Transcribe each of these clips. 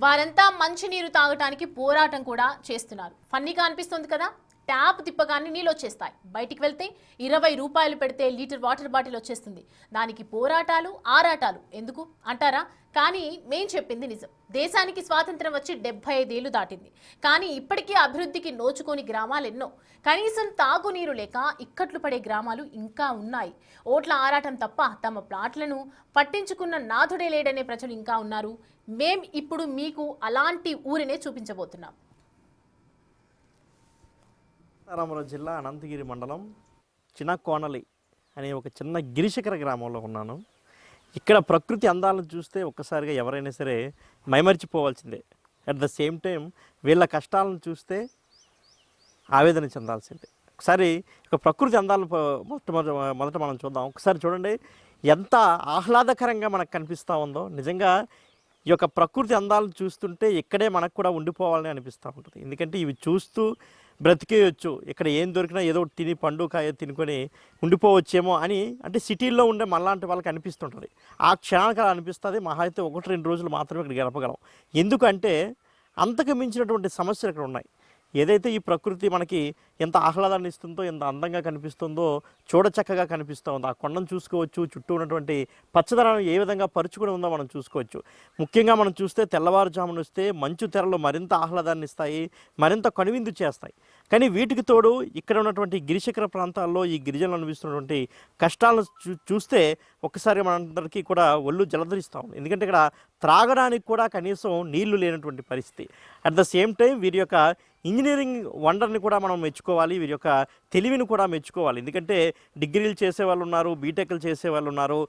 వారంతా మంచినీరు తాగటానికి పోరాటం కూడా చేస్తున్నారు. ఫన్నీగా అనిపిస్తుంది కదా. ట్యాప్ తిప్పగానే నీళ్ళు వచ్చేస్తాయి. బయటికి వెళ్తే 20 రూపాయలు పెడితే లీటర్ వాటర్ బాటిల్ వచ్చేస్తుంది. దానికి పోరాటాలు ఆరాటాలు ఎందుకు అంటారా? కానీ మేం చెప్పింది నిజం. దేశానికి స్వాతంత్రం వచ్చి 75 ఏళ్లు దాటింది. కానీ ఇప్పటికీ అభివృద్ధికి నోచుకోని గ్రామాలు ఎన్నో. కనీసం తాగునీరు లేక ఇక్కట్లు పడే గ్రామాలు ఇంకా ఉన్నాయి. ఓట్ల ఆరాటం తప్ప తమ ప్లాట్లను పట్టించుకున్న నాథుడే లేడనే ప్రజలు ఇంకా ఉన్నారు. మేం ఇప్పుడు మీకు అలాంటి ఊరినే చూపించబోతున్నాం. రామరావు జిల్లా అనంతగిరి మండలం చినకోనలి అనే ఒక చిన్న గిరిశిఖర గ్రామంలో ఉన్నాను. ఇక్కడ ప్రకృతి అందాలను చూస్తే ఒక్కసారిగా ఎవరైనా సరే మైమరిచిపోవాల్సిందే. అట్ ద సేమ్ టైం వీళ్ళ కష్టాలను చూస్తే ఆవేదన చెందాల్సిందే. ఒకసారి ఒక ప్రకృతి అందాలను మొదట మనం చూద్దాం. ఒకసారి చూడండి ఎంత ఆహ్లాదకరంగా మనకు కనిపిస్తూ ఉందో. నిజంగా ఈ యొక్క ప్రకృతి అందాలను చూస్తుంటే ఇక్కడే మనకు కూడా ఉండిపోవాలని అనిపిస్తూ ఉంటుంది. ఎందుకంటే ఇవి చూస్తూ బ్రతికేయచ్చు, ఇక్కడ ఏం దొరికినా ఏదో తిని పండు కాయ తినుకొని ఉండిపోవచ్చేమో అని, అంటే సిటీల్లో ఉండే మనలాంటి వాళ్ళకి అనిపిస్తుంటుంది. ఆ క్షణానికి అలా అనిపిస్తుంది. మహా అయితే 1-2 రోజులు మాత్రమే ఇక్కడ గడపగలం. ఎందుకంటే అంతకు మించినటువంటి సమస్యలు ఇక్కడ ఉన్నాయి. ఏదైతే ఈ ప్రకృతి మనకి ఎంత ఆహ్లాదాన్ని ఇస్తుందో, ఎంత అందంగా కనిపిస్తుందో, చూడచక్కగా కనిపిస్తూ ఉందో, ఆ కొండను చూసుకోవచ్చు. చుట్టూ ఉన్నటువంటి పచ్చదనం ఏ విధంగా పరుచుకుని ఉందో మనం చూసుకోవచ్చు. ముఖ్యంగా మనం చూస్తే తెల్లవారుజామున వస్తే మంచు తెరలు మరింత ఆహ్లాదాన్ని ఇస్తాయి, మరింత కనువిందు చేస్తాయి. కానీ వీటికి తోడు ఇక్కడ ఉన్నటువంటి గిరిశిఖర ప్రాంతాల్లో ఈ గిరిజనులు అనిపిస్తున్నటువంటి కష్టాలను చూస్తే ఒక్కసారి మనందరికీ కూడా ఒళ్ళు జలధరిస్తాం. ఎందుకంటే ఇక్కడ త్రాగడానికి కూడా కనీసం నీళ్లు లేనటువంటి పరిస్థితి. అట్ ద సేమ్ టైం వీరి యొక్క ఇంజనీరింగ్ వండర్ని కూడా మనం మెచ్చుకోవాలి, వీరి యొక్క తెలివిని కూడా మెచ్చుకోవాలి. ఎందుకంటే డిగ్రీలు చేసేవాళ్ళు ఉన్నారు, బీటెక్లు చేసేవాళ్ళు ఉన్నారు,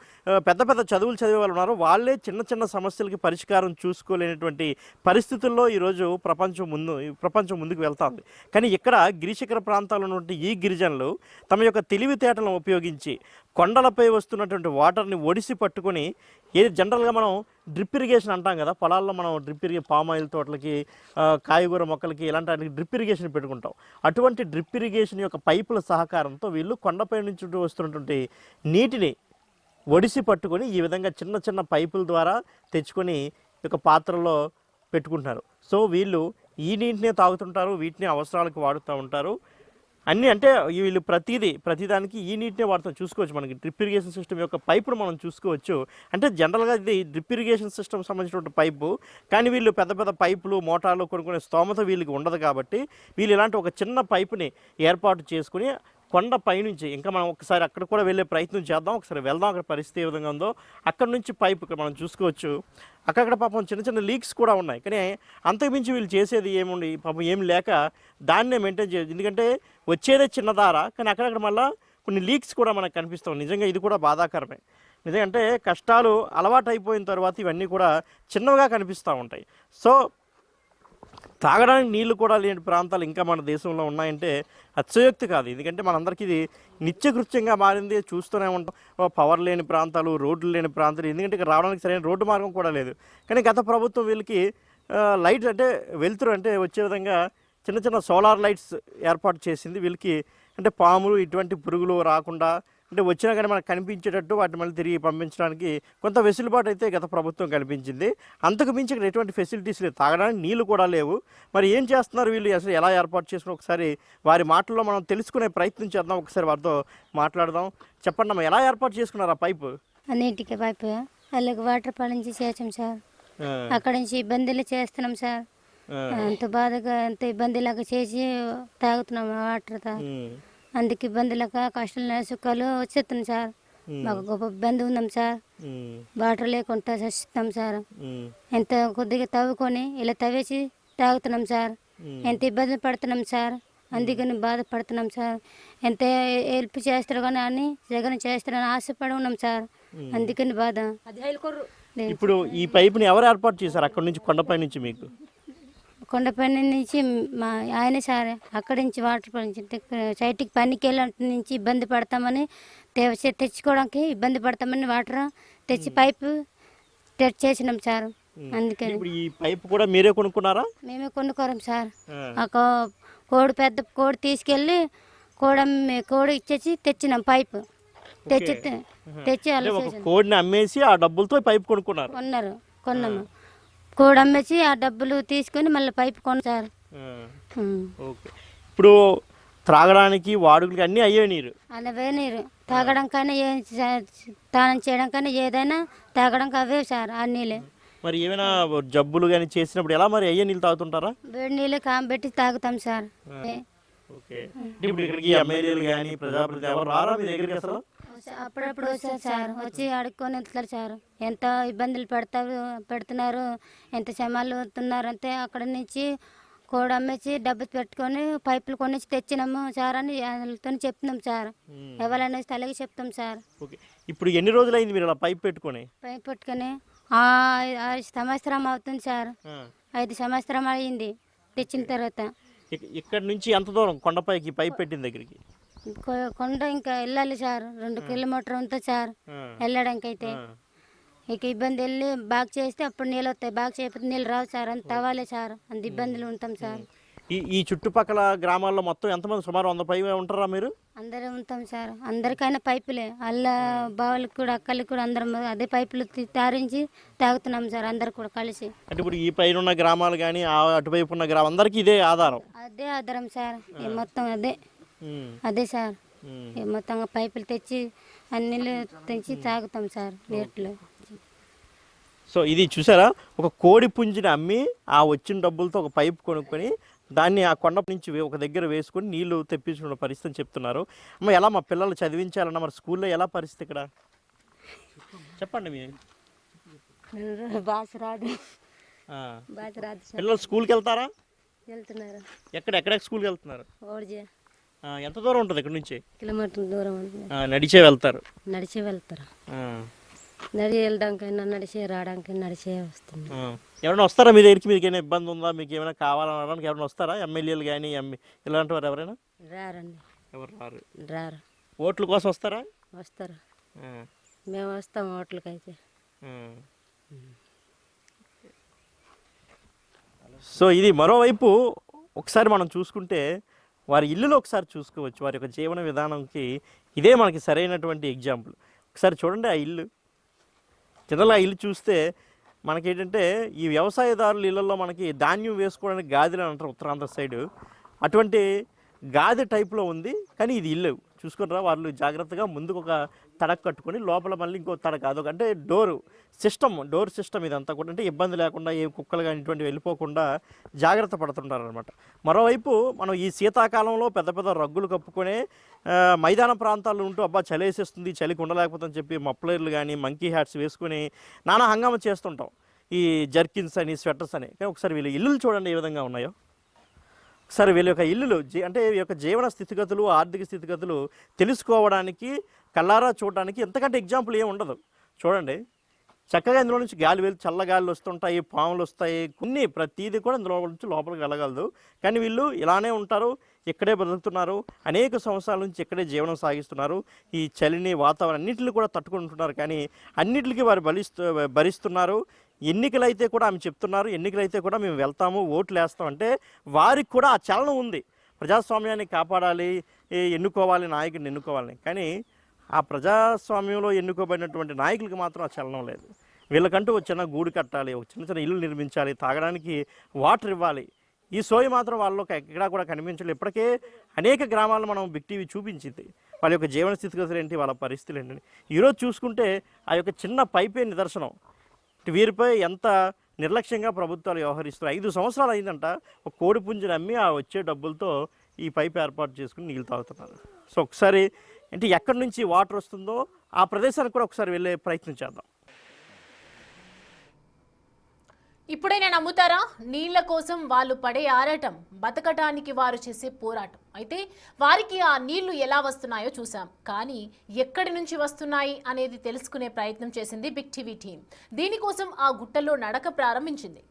పెద్ద పెద్ద చదువులు చదివే వాళ్ళు ఉన్నారు. వాళ్ళే చిన్న చిన్న సమస్యలకి పరిష్కారం చూసుకోలేనటువంటి పరిస్థితుల్లో ఈరోజు ప్రపంచం ముందుకు వెళ్తుంది. కానీ ఇక్కడ గిరిశిఖర ప్రాంతాల్లో ఉన్నటువంటి ఈ గిరిజనులు తమ యొక్క తెలివితేటలను ఉపయోగించి కొండలపై వస్తున్నటువంటి వాటర్ని ఒడిసి పట్టుకొని, ఏది జనరల్గా మనం డ్రిప్ ఇరిగేషన్ అంటాం కదా, పొలాల్లో మనం డ్రిప్ పామాయిల్ తోటలకి, కాయగూర మొక్కలకి ఇలాంటి వాటికి డ్రిప్ ఇరిగేషన్ పెట్టుకుంటాం. అటువంటి డ్రిప్ ఇరిగేషన్ యొక్క పైపుల సహకారంతో వీళ్ళు కొండపై నుంచి వస్తున్నటువంటి నీటిని ఒడిసి పట్టుకొని ఈ విధంగా చిన్న చిన్న పైపుల ద్వారా తెచ్చుకొని ఒక పాత్రలో పెట్టుకుంటున్నారు. సో వీళ్ళు ఈ నీటినే తాగుతుంటారు, వీటిని అవసరాలకు వాడుతూ ఉంటారు. అన్నీ అంటే వీళ్ళు ప్రతిదానికి ఈ నీటినే వాడుతాం. చూసుకోవచ్చు, మనకి డ్రిప్ ఇరిగేషన్ సిస్టమ్ యొక్క పైపును మనం చూసుకోవచ్చు. అంటే జనరల్గా ఇది డ్రిప్ ఇరిగేషన్ సిస్టమ్ సంబంధించినటువంటి పైపు. కానీ వీళ్ళు పెద్ద పెద్ద పైపులు, మోటార్లు కొనుక్కునే స్తోమత వీళ్ళకి ఉండదు. కాబట్టి వీళ్ళు ఇలాంటి ఒక చిన్న పైపుని ఏర్పాటు చేసుకుని కొండ పైనుంచి, ఇంకా మనం ఒకసారి అక్కడ కూడా వెళ్ళే ప్రయత్నం చేద్దాం. ఒకసారి వెళ్దాం, అక్కడ పరిస్థితి ఏ విధంగా ఉందో. అక్కడ నుంచి పైపు ఇక్కడ మనం చూసుకోవచ్చు. అక్కడ పాపం చిన్న చిన్న లీక్స్ కూడా ఉన్నాయి. కానీ అంతకుమించి వీళ్ళు చేసేది ఏముంది, పాపం ఏం లేక దాన్నే మెయింటైన్ చేయదు. ఎందుకంటే వచ్చేదే చిన్న దార, కానీ అక్కడక్కడ మళ్ళీ కొన్ని లీక్స్ కూడా మనకు కనిపిస్తాం. నిజంగా ఇది కూడా బాధాకరమే. నిజంగా కష్టాలు అలవాటు అయిపోయిన తర్వాత ఇవన్నీ కూడా చిన్నవిగా కనిపిస్తూ ఉంటాయి. సో తాగడానికి నీళ్లు కూడా లేని ప్రాంతాలు ఇంకా మన దేశంలో ఉన్నాయంటే అతిశయోక్తి కాదు. ఎందుకంటే మనందరికీ ఇది నిత్యకృత్యంగా మారింది. చూస్తూనే ఉంటాం పవర్ లేని ప్రాంతాలు, రోడ్లు లేని ప్రాంతాలు. ఎందుకంటే ఇక్కడ రావడానికి సరైన రోడ్డు మార్గం కూడా లేదు. కానీ గత ప్రభుత్వం వీళ్ళకి లైట్ అంటే వెలుతురు అంటే వచ్చే విధంగా చిన్న చిన్న సోలార్ లైట్స్ ఏర్పాటు చేసింది. వీళ్ళకి అంటే పాములు ఇటువంటి పురుగులు రాకుండా, అంటే వచ్చినా కానీ మనకు కనిపించేటట్టు వాటిని మళ్ళీ తిరిగి పంపించడానికి కొంత వెసులుబాటు అయితే గత ప్రభుత్వం కల్పించింది. అంతకు మించి ఇక్కడ ఎటువంటి ఫెసిలిటీస్ లేవు, తాగడానికి నీళ్లు కూడా లేవు. మరి ఏం చేస్తున్నారు వీళ్ళు, అసలు ఎలా ఏర్పాటు చేసుకుని ఒకసారి వారి మాటల్లో మనం తెలుసుకునే ప్రయత్నం చేద్దాం. ఒకసారి వారితో మాట్లాడదాం. చెప్పండి అమ్మా, ఎలా ఏర్పాటు చేసుకున్నారు ఆ పైపు? అన్నింటికి పైపు అలాగే వాటర్ పై నుంచి చేసాం సార్. అక్కడ నుంచి ఇబ్బందులు చేస్తున్నాం సార్. అంత బాధగా అంత ఇబ్బందిలాగా చేసి తాగుతున్నాం వాటర్. అందుకు ఇబ్బందులక కష్టాలు సుఖాలు వచ్చేస్తున్నాం సార్. మాకు గొప్ప ఇబ్బంది ఉందాం సార్. వాటర్ లేకుండా చచ్చిస్తాం సార్. ఎంత కొద్దిగా తవ్వుకొని ఇలా తవ్వేసి తాగుతున్నాం సార్. ఎంత ఇబ్బంది పడుతున్నాం సార్. అందుకని బాధపడుతున్నాం సార్. ఎంత హెల్ప్ చేస్తారు కానీ అని జగన్ చేస్తారని ఆశపడి ఉన్నాం సార్. అందుకని బాధ. ఇప్పుడు ఈ పైపుని ఎవరు ఏర్పాటు చేశారు అక్కడ నుంచి, కొండపై నుంచి? మీకు కొండపై నుంచి మా ఆయన సార్ అక్కడి నుంచి వాటర్ నుంచి సైట్కి పనికి వెళ్ళి నుంచి ఇబ్బంది పడతామని తెచ్చుకోవడానికి ఇబ్బంది పడతామని వాటర్ తెచ్చి పైపు చేసినాం సార్. అందుకని ఈ పైపు కూడా మీరే కొనుక్కున్నారా? మేమే కొనుక్కోరాం సార్. పెద్ద కోడి తీసుకెళ్ళి కోడి ఇచ్చేసి తెచ్చినాం పైపు. తెచ్చి కోడిని అమ్మేసి ఆ డబ్బులతో పైపు కొనుక్కున్నాము. కొన్నాము. కోడి అమ్మేసి ఆ డబ్బులు తీసుకొని మళ్ళీ పైపు కొను సార్. ఓకే. ఇప్పుడు త్రాగడానికి వాడుకలకి అన్నీ అయ్యే నీరు. అవే నీరు తాగడానికైనా స్నానం చేయడానికైనా ఏదైనా తాగడానికి అవే సార్ ఆ నీళ్ళే. మరి ఏమైనా జబ్బులు కానీ చేసినప్పుడు ఎలా మరి అయ్యే నీళ్ళు తాగుతుంటారా? వేడి నీళ్ళు కాంబెట్టి తాగుతాం సార్. ఓకే. ఇప్పుడు ఇక్కడికి ఎమ్మెల్యేలు కానీ ప్రజాప్రతినిధులు ఎవరు రారా మీ దగ్గరికి అసలు? అప్పుడప్పుడు వస్తారు సార్, వచ్చి అడుక్కొని వెళ్తారు సార్. ఎంత ఇబ్బందులు పెడుతున్నారు, ఎంత శ్రమలు అవుతున్నారు అంటే అక్కడ నుంచి కోడి అమ్మేసి డబ్బు పెట్టుకొని పైపులు కొనేసి తెచ్చినాము సార్ అని వాళ్ళతో చెప్తున్నాం సార్. ఎవరైనా అలాగే చెప్తాం సార్. ఓకే. ఇప్పుడు ఎన్ని రోజులైంది మీరు ఇలా పైప్ పెట్టుకొని? పైపు పెట్టుకొని 6 సంవత్సరం అవుతుంది సార్. 5 సంవత్సరం అయింది తెచ్చిన తర్వాత. ఇక్కడ నుంచి ఎంత దూరం కొండపైకి పైప్ పెట్టిన దగ్గరికి? కొండ ఇంకా వెళ్ళాలి సార్, 2 కిలోమీటర్ ఉంటుంది సార్ వెళ్ళడానికి. అయితే ఇక ఇబ్బంది వెళ్ళి బాగా చేస్తే అప్పుడు నీళ్ళు వస్తాయి, బాగా చేయకపోతే నీళ్ళు రావు సార్. అంత తవ్వాలి సార్, అంత ఇబ్బందులు ఉంటాం సార్. ఈ చుట్టుపక్కల గ్రామాల్లో మొత్తం ఎంతమంది? సుమారు 100 పై ఉంటారా మీరు? అందరూ ఉంటాం సార్. అందరికైనా పైపులే, అల్ల బావులకు కూడా అక్కలకి కూడా అందరం అదే పైపులు తారించి తాగుతున్నాం సార్ అందరు కూడా కలిసి. అంటే ఇప్పుడు ఈ పైన ఉన్న గ్రామాలు కానీ అటువైపు ఉన్న గ్రామం అందరికీ ఇదే ఆధారం? అదే ఆధారం సార్. మొత్తం అదే సార్. మొత్తంగా పైపులు తెచ్చి అన్ని తెచ్చి తాగుతాం సార్ నీటిలో. సో ఇది చూసారా, ఒక కోడి పుంజిని అమ్మి ఆ వచ్చిన డబ్బులతో ఒక పైప్ కొనుక్కొని దాన్ని ఆ కొండ నుంచి ఒక దగ్గర వేసుకొని నీళ్లు తెప్పించుకున్న పరిస్థితి చెప్తున్నారు. అమ్మ ఎలా మా పిల్లలు చదివించాలన్నా మరి స్కూల్లో ఎలా పరిస్థితి ఇక్కడ చెప్పండి. మీ భాష రాదు, పిల్లలు స్కూల్కి వెళ్తారా? వెళ్తున్నారు. ఎక్కడ స్కూల్కి వెళ్తున్నారు? ఎంత దూరం ఉంటుంది ఇక్కడ నుంచి? కిలోమీటర్ దూరం ఉంటుంది. నడిచే వెళ్తారు? నడిచే వెళ్తారు. నడిచి వెళ్ళడానికైనా నడిచే రావడానికి నడిచే వస్తుంది. ఎవరైనా వస్తారా మీ దగ్గరికి? మీకు ఏమైనా ఇబ్బంది ఉందా? మీకు ఏమైనా కావాలనడానికి ఎవరైనా వస్తారా? ఎమ్మెల్యేలు కానీ ఇలాంటి వారు ఎవరైనా? రారండి. ఎవరు రారు. ఓట్ల కోసం వస్తారా? వస్తారు. మేము వస్తాం ఓట్లకైతే. సో ఇది మరోవైపు ఒకసారి మనం చూసుకుంటే వారి ఇల్లులో ఒకసారి చూసుకోవచ్చు. వారి యొక్క జీవన విధానంకి ఇదే మనకి సరైనటువంటి ఎగ్జాంపుల్. ఒకసారి చూడండి ఆ ఇల్లు. జనరల్గా ఆ ఇల్లు చూస్తే మనకేంటంటే ఈ వ్యవసాయదారుల ఇళ్ళల్లో మనకి ధాన్యం వేసుకోవడానికి గాదిలు అంటారు ఉత్తరాంధ్ర సైడు, అటువంటి గాది టైప్లో ఉంది. కానీ ఇది ఇల్లు చూసుకున్నారా, వాళ్ళు జాగ్రత్తగా ముందుకు ఒక తడక కట్టుకొని లోపల మళ్ళీ ఇంకో తడక, అదొక అంటే డోర్ సిస్టమ్ ఇదంతా కూడా. అంటే ఇబ్బంది లేకుండా ఏ కుక్కలు కానీ ఇటువంటి వెళ్ళిపోకుండా జాగ్రత్త పడుతుంటారు అనమాట. మరోవైపు మనం ఈ శీతాకాలంలో పెద్ద పెద్ద రగ్గులు కప్పుకొని మైదాన ప్రాంతాల్లో ఉంటూ అబ్బా చలేసేస్తుంది, చలికి ఉండలేకపోతుందని చెప్పి మఫ్లర్లు కానీ మంకీ హ్యాట్స్ వేసుకొని నానా హంగామా చేస్తుంటాం, ఈ జర్కిన్స్ అని స్వెటర్స్ అని. కానీ ఒకసారి వీళ్ళ ఇల్లులు చూడండి ఏ విధంగా ఉన్నాయో. ఒకసారి వీళ్ళ యొక్క ఇల్లులు అంటే ఈ యొక్క జీవన స్థితిగతులు, ఆర్థిక స్థితిగతులు తెలుసుకోవడానికి, కళ్ళారా చూడడానికి ఎంతకంటే ఎగ్జాంపుల్ ఏమి ఉండదు. చూడండి చక్కగా ఇందులో నుంచి గాలి వెళ్ళి చల్లగాలు వస్తుంటాయి, పాములు వస్తాయి, ప్రతీది కూడా ఇందులో నుంచి లోపలికి వెళ్ళగలదు. కానీ వీళ్ళు ఇలానే ఉంటారు, ఇక్కడే బ్రతుకుతున్నారు, అనేక సంవత్సరాల నుంచి ఇక్కడే జీవనం సాగిస్తున్నారు. ఈ చలిని వాతావరణం అన్నింటిని కూడా తట్టుకుంటున్నారు. కానీ అన్నింటికి వారు భరిస్తున్నారు. ఎన్నికలైతే కూడా ఆమె చెప్తున్నారు, ఎన్నికలైతే కూడా మేము వెళ్తాము, ఓట్లు వేస్తాం అంటే వారికి కూడా ఆ చలనం ఉంది. ప్రజాస్వామ్యాన్ని కాపాడాలి, ఎన్నుకోవాలి, నాయకుడిని ఎన్నుకోవాలని. కానీ ఆ ప్రజాస్వామ్యంలో ఎన్నుకోబడినటువంటి నాయకులకి మాత్రం ఆ చలనం లేదు. వీళ్ళకంటూ ఒక చిన్న గూడు కట్టాలి, ఒక చిన్న చిన్న ఇల్లు నిర్మించాలి, తాగడానికి వాటర్ ఇవ్వాలి. ఈ సోయి మాత్రం వాళ్ళలో ఎక్కడా కూడా కనిపించలేదు. ఇప్పటికే అనేక గ్రామాలను మనం బిగ్ టీవీ చూపించింది వాళ్ళ యొక్క జీవన స్థితిగతులు ఏంటి, వాళ్ళ పరిస్థితులు ఏంటని. ఈరోజు చూసుకుంటే ఆ యొక్క చిన్న పైపే నిదర్శనం. వీరిపై ఎంత నిర్లక్ష్యంగా ప్రభుత్వాలు వ్యవహరిస్తున్నాయి. 5 సంవత్సరాలు అయిందంట ఒక కోడి పుంజుని అమ్మి ఆ వచ్చే డబ్బులతో ఈ పైప్ ఏర్పాటు చేసుకుని నీళ్ళు తాగుతున్నారు. సో ఒకసారి అంటే ఎక్కడి నుంచి వాటర్ వస్తుందో ఆ ప్రదేశానికి కూడా ఒకసారి వెళ్ళే ప్రయత్నం చేద్దాం. ఇప్పుడైనా నమ్ముతారా? నీళ్ల కోసం వాళ్ళు పడే ఆరాటం, బతకటానికి వారు చేసే పోరాటం. అయితే వారికి ఆ నీళ్లు ఎలా వస్తున్నాయో చూసాం, కానీ ఎక్కడి నుంచి వస్తున్నాయి అనేది తెలుసుకునే ప్రయత్నం చేసింది బిగ్ టీవీ టీం. దీనికోసం ఆ గుట్టలో నడక ప్రారంభించింది.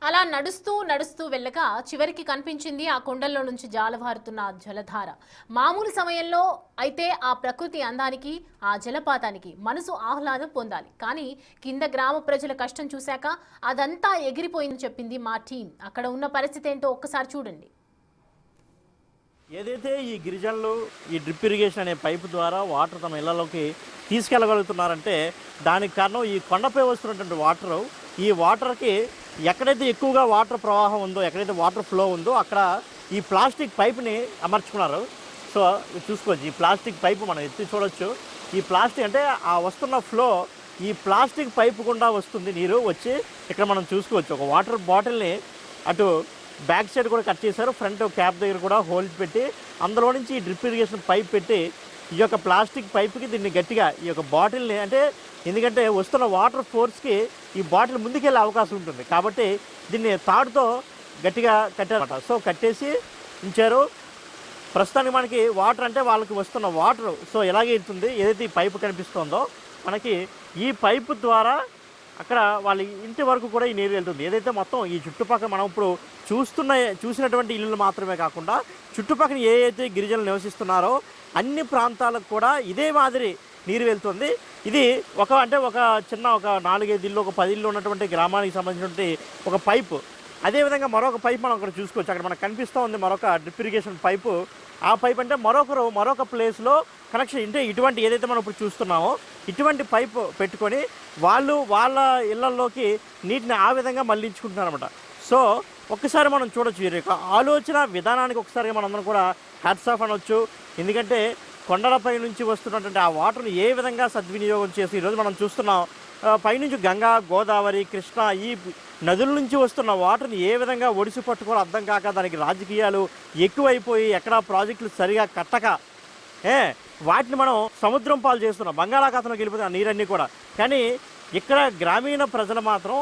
అలా నడుస్తూ నడుస్తూ వెళ్ళగా చివరికి కనిపించింది ఆ కొండల్లో నుంచి జాలవారుతున్న జలధార. మామూలు సమయంలో అయితే ఆ ప్రకృతి అందానికి, ఆ జలపాతానికి మనసు ఆహ్లాదం పొందాలి. కానీ కింద గ్రామ ప్రజల కష్టం చూశాక అదంతా ఎగిరిపోయిందని చెప్పింది మా టీం. అక్కడ ఉన్న పరిస్థితి ఏంటో ఒక్కసారి చూడండి. ఏదైతే ఈ గిరిజనులు ఈ డ్రిప్ ఇరిగేషన్ అనే పైపు ద్వారా వాటర్ తమ ఇళ్లలోకి తీసుకెళ్ళగలుగుతున్నారంటే దానికి కారణం ఈ కొండపై వస్తున్నటువంటి వాటరు. ఈ వాటర్కి ఎక్కడైతే ఎక్కువగా వాటర్ ప్రవాహం ఉందో, ఎక్కడైతే వాటర్ ఫ్లో ఉందో అక్కడ ఈ ప్లాస్టిక్ పైప్ని అమర్చుకున్నారు. సో చూసుకోవచ్చు, ఈ ప్లాస్టిక్ పైపు మనం ఎత్తి చూడొచ్చు. ఈ ప్లాస్టిక్ అంటే ఆ వస్తున్న ఫ్లో ఈ ప్లాస్టిక్ పైపు గుండా వస్తుంది నీరు వచ్చి. ఇక్కడ మనం చూసుకోవచ్చు ఒక వాటర్ బాటిల్ని అటు బ్యాక్ సైడ్ కూడా కట్ చేశారు, ఫ్రంట్ క్యాప్ దగ్గర కూడా హోల్స్ పెట్టి అందులో నుంచి ఈ డ్రిప్ ఇరిగేషన్ పైప్ పెట్టి ఈ యొక్క ప్లాస్టిక్ పైప్కి దీన్ని గట్టిగా ఈ యొక్క బాటిల్ని, అంటే ఎందుకంటే వస్తున్న వాటర్ ఫోర్స్కి ఈ బాటిల్ ముందుకెళ్ళే అవకాశం ఉంటుంది కాబట్టి దీన్ని తాడుతో గట్టిగా కట్టారన్నమాట. సో కట్టేసి ఉంచారు. ప్రస్తుతానికి మనకి వాటర్ అంటే వాళ్ళకి వస్తున్న వాటర్ సో ఎలాగే వెళ్తుంది, ఏదైతే ఈ పైపు కనిపిస్తుందో మనకి ఈ పైపు ద్వారా అక్కడ వాళ్ళ ఇంటి వరకు కూడా ఈ నీరు వెళ్తుంది. ఏదైతే మొత్తం ఈ చుట్టుపక్కల మనం ఇప్పుడు చూసినటువంటి ఇల్లులు మాత్రమే కాకుండా చుట్టుపక్కల ఏ అయితే గిరిజనులు నివసిస్తున్నారో అన్ని ప్రాంతాలకు కూడా ఇదే మాదిరి నీరు వెళ్తుంది. ఇది ఒక 4-5 ఇల్లు, ఒక 10 ఇల్లు ఉన్నటువంటి గ్రామానికి సంబంధించినటువంటి ఒక పైపు. అదేవిధంగా మరొక పైప్ మనం అక్కడ చూసుకోవచ్చు. అక్కడ మనకు కనిపిస్తూ ఉంది మరొక డ్రిప్ ఇరిగేషన్ పైపు. ఆ పైప్ అంటే మరొక ప్లేస్లో కనెక్షన్, అంటే ఇటువంటి ఏదైతే మనం ఇప్పుడు చూస్తున్నామో ఇటువంటి పైపు పెట్టుకొని వాళ్ళ ఇళ్లలోకి నీటిని ఆ విధంగా మళ్లించుకుంటున్నారు అనమాట. సో ఒక్కసారి మనం చూడొచ్చు వీరి యొక్క ఆలోచన విధానానికి ఒకసారిగా మనందరం కూడా హ్యాట్స్ ఆఫ్ అనొచ్చు. ఎందుకంటే కొండలపై నుంచి వస్తున్నటువంటి ఆ వాటర్ని ఏ విధంగా సద్వినియోగం చేసి ఈరోజు మనం చూస్తున్నాం. పైనుంచి గంగా, గోదావరి, కృష్ణ ఈ నదుల నుంచి వస్తున్న వాటర్ని ఏ విధంగా ఒడిసి పట్టుకోవాలో అర్థం కాక దానికి రాజకీయాలు ఎక్కువైపోయి ఎక్కడా ప్రాజెక్టులు సరిగా కట్టక వాటిని మనం సముద్రం పాలు చేస్తున్నాం. బంగాళాఖాతంలోకి వెళ్ళిపోతే ఆ నీరన్నీ కూడా. కానీ ఇక్కడ గ్రామీణ ప్రజలు మాత్రం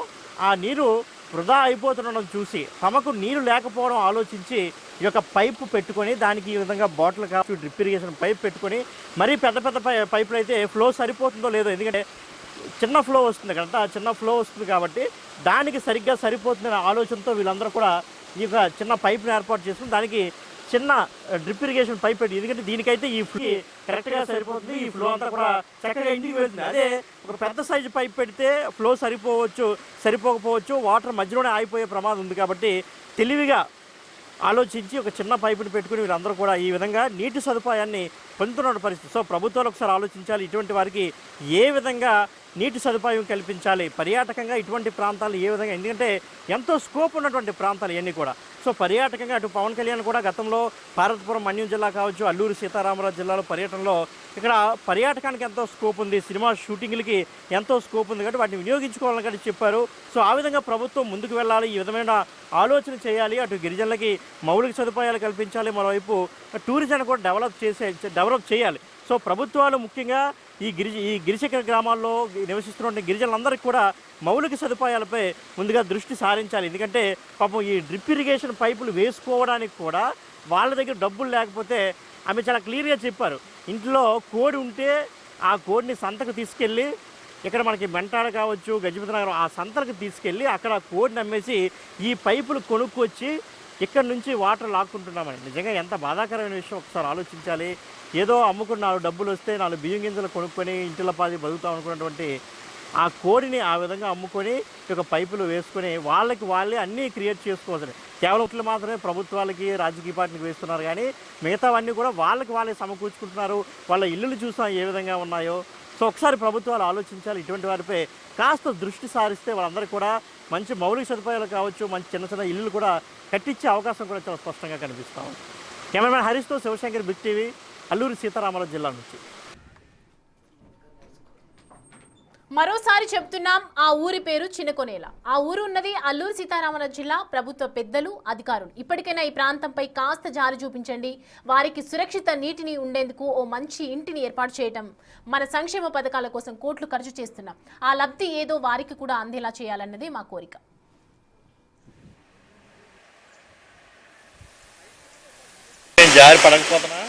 ఆ నీరు వృధా అయిపోతుండడం చూసి తమకు నీరు లేకపోవడం ఆలోచించి ఈ యొక్క పైపు పెట్టుకొని దానికి ఈ విధంగా bottle coffee drip irrigation pipe పెట్టుకొని మరీ పెద్ద పైపులు అయితే ఫ్లో సరిపోతుందో లేదో, ఎందుకంటే చిన్న ఫ్లో వస్తుంది కదా, చిన్న ఫ్లో వస్తుంది కాబట్టి దానికి సరిగ్గా సరిపోతుందనే ఆలోచనతో వీళ్ళందరూ కూడా ఈ యొక్క చిన్న పైప్ని ఏర్పాటు చేసుకుని దానికి చిన్న డ్రిప్ ఇరిగేషన్ పైప్ పెట్టి, ఎందుకంటే దీనికైతే ఈ ఫ్లో కరెక్ట్గా సరిపోతుంది, ఈ ఫ్లో అంతా కూడా చక్కగా ఇంటికి వెళ్తుంది. అదే ఒక పెద్ద సైజు పైప్ పెడితే ఫ్లో సరిపోకపోవచ్చు, వాటర్ మధ్యలోనే ఆగిపోయే ప్రమాదం ఉంది. కాబట్టి తెలివిగా ఆలోచించి ఒక చిన్న పైపుని పెట్టుకుని వీళ్ళందరూ కూడా ఈ విధంగా నీటి సదుపాయాన్ని పొందుతున్న పరిస్థితి. సో ప్రభుత్వాలు ఒకసారి ఆలోచించాలి, ఇటువంటి వారికి ఏ విధంగా నీటి సదుపాయం కల్పించాలి, పర్యాటకంగా ఇటువంటి ప్రాంతాలు ఏ విధంగా, ఎందుకంటే ఎంతో స్కోప్ ఉన్నటువంటి ప్రాంతాలు ఇవన్నీ కూడా. సో పర్యాటకంగా అటు పవన్ కళ్యాణ్ కూడా గతంలో పార్వతీపురం మన్యం జిల్లా కావచ్చు, అల్లూరు సీతారామరాజు జిల్లాలో పర్యటనలో ఇక్కడ పర్యాటకానికి ఎంతో స్కోప్ ఉంది, సినిమా షూటింగ్లకి ఎంతో స్కోప్ ఉంది కాబట్టి వాటిని వినియోగించుకోవాలని కూడా చెప్పారు. సో ఆ విధంగా ప్రభుత్వం ముందుకు వెళ్ళాలి, ఈ విధమైన ఆలోచన చేయాలి. అటు గిరిజనులకి మౌలిక సదుపాయాలు కల్పించాలి, మరోవైపు టూరిజం కూడా డెవలప్ చేయాలి. సో ప్రభుత్వాలు ముఖ్యంగా ఈ గిరిజన గ్రామాల్లో నివసిస్తున్న గిరిజనులందరికీ కూడా మౌలిక సదుపాయాలపై ముందుగా దృష్టి సారించాలి. ఎందుకంటే పాపం ఈ డ్రిప్ ఇరిగేషన్ పైపులు వేసుకోవడానికి కూడా వాళ్ళ దగ్గర డబ్బులు లేకపోతే ఆమె చాలా క్లియర్గా చెప్పారు, ఇంట్లో కోడి ఉంటే ఆ కోడిని సంతకు తీసుకెళ్ళి ఇక్కడ మనకి మెంటాడ కావచ్చు, గజపతి నగరం ఆ సంతలకు తీసుకెళ్ళి అక్కడ కోడిని అమ్మేసి ఈ పైపులు కొనుక్కొచ్చి ఇక్కడ నుంచి వాటర్ లాక్కుంటున్నామని. నిజంగా ఎంత బాధాకరమైన విషయం ఒకసారి ఆలోచించాలి. ఏదో అమ్ముకుని 4 డబ్బులు వస్తే 4 బియ్యం గింజలు కొనుక్కొని ఇంటిలో పాది బతుకుతాం అనుకున్నటువంటి ఆ కోడిని ఆ విధంగా అమ్ముకొని ఒక పైపులు వేసుకొని వాళ్ళే అన్నీ క్రియేట్ చేసుకోవచ్చు. కేవలం ఇట్లు మాత్రమే ప్రభుత్వాలకి రాజకీయ పార్టీలకు వేస్తున్నారు, కానీ మిగతావన్నీ కూడా వాళ్ళే సమకూర్చుకుంటున్నారు. వాళ్ళ ఇల్లులు చూసాం ఏ విధంగా ఉన్నాయో. సో ఒకసారి ప్రభుత్వాలు ఆలోచించాలి, ఇటువంటి వారిపై కాస్త దృష్టి సారిస్తే వాళ్ళందరికీ కూడా మంచి మౌలిక సదుపాయాలు కావచ్చు, మంచి చిన్న ఇల్లులు కూడా కట్టించే అవకాశం కూడా చాలా స్పష్టంగా కనిపిస్తాం. కెమెరామెన్ హరీష్తో శివశంకర్, బిగ్ టీవీ, అల్లూరు సీతారామరాజు జిల్లా నుంచి. మరోసారి చెప్తున్నాం, ఆ ఊరి పేరు చినకొనేల. ఆ ఊరు ఉన్నది అల్లూరు సీతారామరాజు జిల్లా. ప్రభుత్వ పెద్దలు, అధికారులు ఇప్పటికైనా ఈ ప్రాంతంపై కాస్త జారి చూపించండి. వారికి సురక్షిత నీటిని ఉండేందుకు ఓ మంచి ఇంటిని ఏర్పాటు చేయటం, మన సంక్షేమ పథకాల కోసం కోట్లు ఖర్చు చేస్తున్నాం, ఆ లబ్ధి ఏదో వారికి కూడా అందేలా చేయాలన్నది మా కోరిక. జారి పడకపోతున్నా